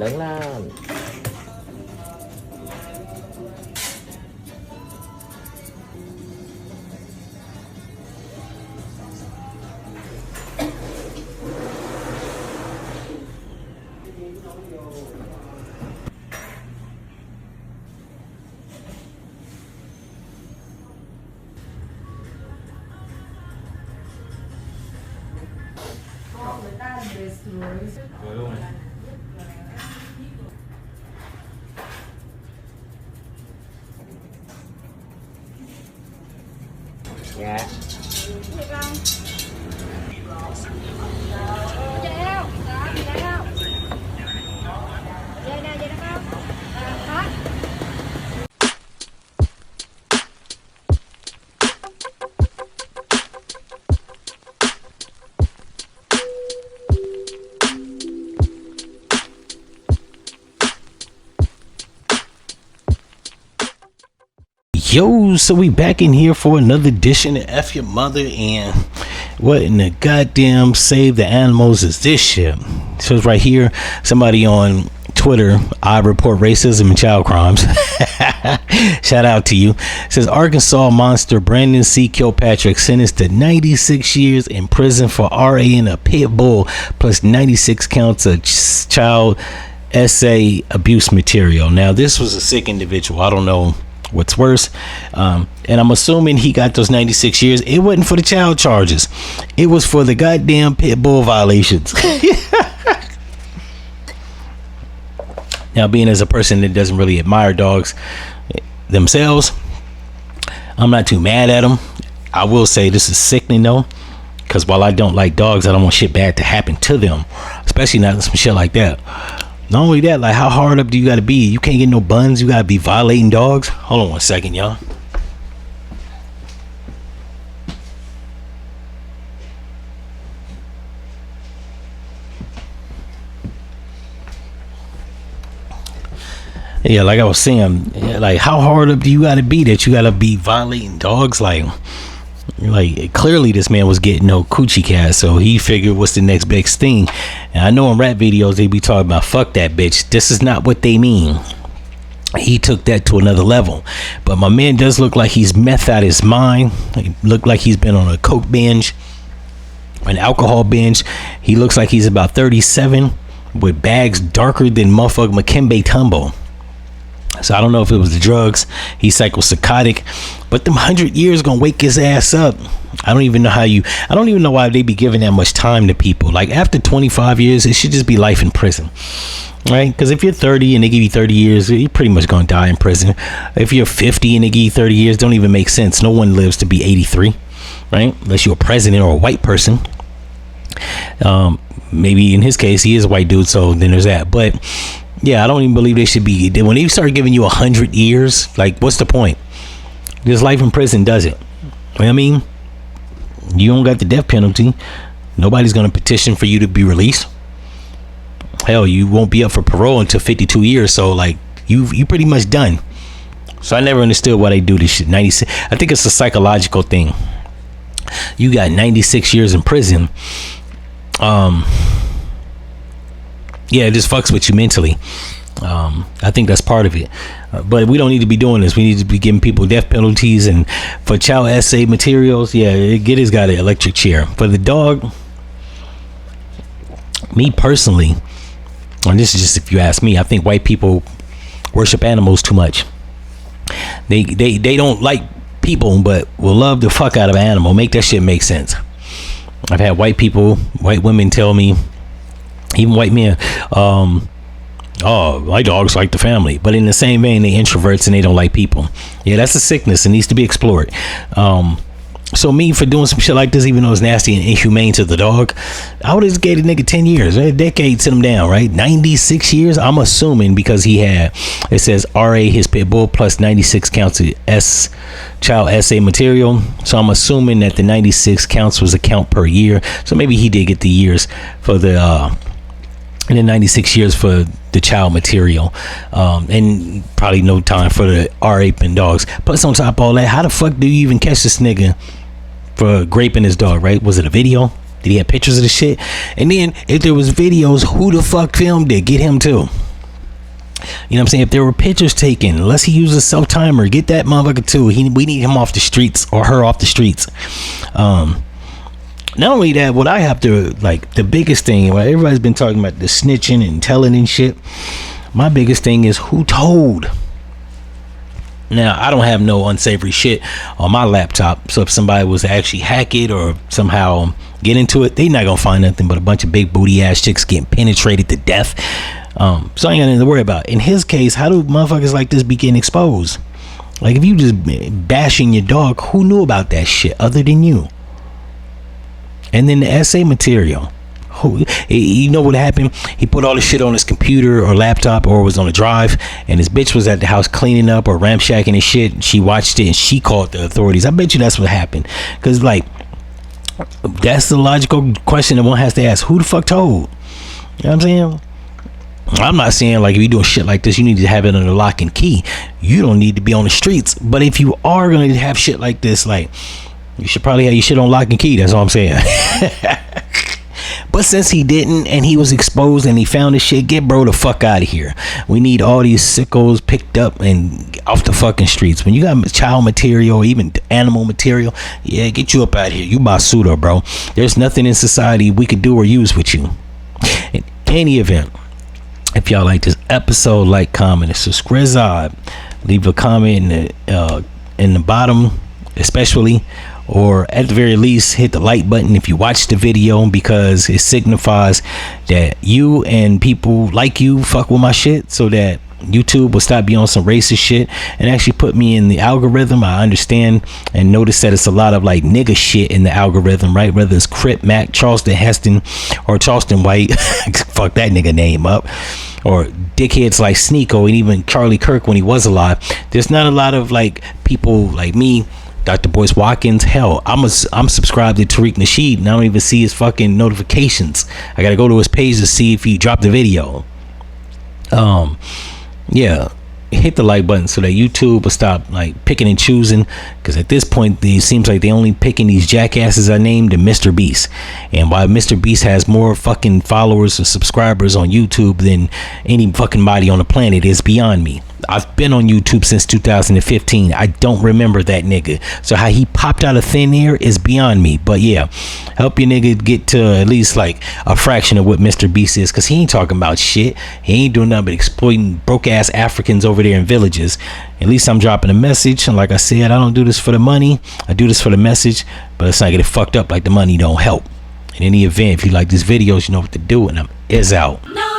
lớn lên. Rồi luôn này. Dạ. Yo, so we back in here for another edition of F-ya-Motha, and what in the goddamn save the animals is this shit? So it's right here, somebody on Twitter, I report racism and child crimes. Shout out to you. It says Arkansas monster Brandon C. Kilpatrick sentenced to 96 years in prison for RA-ing a pit bull plus 96 counts of child SA abuse material. Now, this was a sick individual. I don't know what's worse, and I'm assuming he got those 96 years. It wasn't for the child charges, it was for the goddamn pit bull violations. Now, being as a person that doesn't really admire dogs themselves, I'm not too mad at them. I will say this is sickening though, because while I don't like dogs, I don't want shit bad to happen to them, especially not some shit like that. Not only that, like, how hard up do you gotta be? You can't get no buns. You gotta be violating dogs. Hold on one second, y'all. Yeah, like I was saying, like, how hard up do you gotta be that you gotta be violating dogs? Like clearly this man was getting no coochie cat, so he figured what's the next big thing. And I know in rap videos they be talking about fuck that bitch. This is not what they mean. He took that to another level. But my man does look like he's meth out his mind. He looked like he's been on a coke binge, an alcohol binge. He looks like he's about 37 with bags darker than motherfucking McKinbey Tumbo. So I don't know if it was the drugs. He's psychotic, but them 100 years gonna wake his ass up. I don't even know why they be giving that much time to people. Like, after 25 years, it should just be life in prison, right? Because if you're 30 and they give you 30 years, you're pretty much gonna die in prison. If you're 50 and they give you 30 years, don't even make sense. No one lives to be 83, right? Unless you're a president or a white person. Maybe in his case, he is a white dude, so then there's that. But yeah, I don't even believe they should be. When they start giving you 100 years, like, what's the point? This life in prison does it. You know what I mean? You don't got the death penalty. Nobody's going to petition for you to be released. Hell, you won't be up for parole until 52 years. So, like, you pretty much done. So I never understood why they do this shit. 96. I think it's a psychological thing. You got 96 years in prison. Yeah, it just fucks with you mentally. I think that's part of it. But we don't need to be doing this. We need to be giving people death penalties. And for child SA materials, yeah, get his guy an electric chair. For the dog, me personally, and this is just if you ask me, I think white people worship animals too much. They don't like people, but will love the fuck out of an animal. Make that shit make sense. I've had white women tell me, even white men, oh, my dogs like the family. But in the same vein, they introverts and they don't like people. Yeah, that's a sickness. It needs to be explored. So me, for doing some shit like this, even though it's nasty and inhumane to the dog, I would have just gave a nigga 10 years, a decade, sit him down, right? 96 years, I'm assuming, because he had, it says RA his pit bull plus 96 counts of child SA material. So I'm assuming that the 96 counts was a count per year. So maybe he did get the years for the and then 96 years for the child material, and probably no time for the R-aping dogs. Plus, on top of all that, how the fuck do you even catch this nigga for graping his dog, right? Was it a video? Did he have pictures of the shit? And then, if there was videos, who the fuck filmed it? Get him too. You know what I'm saying? If there were pictures taken, unless he uses a self timer, get that motherfucker too. We need him off the streets, or her off the streets. Not only that, what I have to, like, the biggest thing, well, everybody's been talking about the snitching and telling and shit. My biggest thing is who told. Now, I don't have no unsavory shit on my laptop, so if somebody was to actually hack it or somehow get into it, they not gonna find nothing but a bunch of big booty ass chicks getting penetrated to death. So I ain't got nothing to worry about. In his case, how do motherfuckers like this be getting exposed? Like, if you just bashing your dog, who knew about that shit other than you? And then the essay material. You know what happened? He put all the shit on his computer or laptop, or was on a drive, and his bitch was at the house cleaning up or ramshacking his shit. She watched it and she called the authorities. I bet you that's what happened. Because, like, that's the logical question that one has to ask. Who the fuck told? You know what I'm saying? I'm not saying, like, if you're doing shit like this, you need to have it under lock and key. You don't need to be on the streets. But if you are going to have shit like this, like, you should probably have your shit on lock and key. That's all I'm saying. But since he didn't, and he was exposed and he found his shit, get bro the fuck out of here. We need all these sickos picked up and off the fucking streets. When you got child material, even animal material, yeah, get you up out of here. You Basuda, bro. There's nothing in society we could do or use with you. In any event, if y'all like this episode, like, comment, and subscribe. Leave a comment in the bottom, especially, or at the very least hit the like button if you watch the video, because it signifies that you and people like you fuck with my shit, so that YouTube will stop being on some racist shit and actually put me in the algorithm. I understand and notice that it's a lot of, like, nigga shit in the algorithm, right? Whether it's Crip, Mac, Charleston Heston, or Charleston White, fuck that nigga name up, or dickheads like Sneeko and even Charlie Kirk when he was alive. There's not a lot of, like, people like me, Dr. Boyce Watkins. Hell, I'm subscribed to Tariq Nasheed, and I don't even see his fucking notifications. I gotta go to his page to see if he dropped the video. Yeah, hit the like button so that YouTube will stop, like, picking and choosing, because at this point it seems like they only picking these jackasses I named and Mr. Beast. And while Mr. Beast has more fucking followers and subscribers on YouTube than any fucking body on the planet, is beyond me. I've been on YouTube since 2015. I don't remember that nigga. So how he popped out of thin air is beyond me. But yeah, help your nigga get to at least, like, a fraction of what Mr. Beast is, because he ain't talking about shit. He ain't doing nothing but exploiting broke ass Africans over there in villages. At least I'm dropping a message. And like I said, I don't do this for the money. I do this for the message. But let's not get it fucked up like the money don't help. In any event, if you like these videos, you know what to do. And I'm out.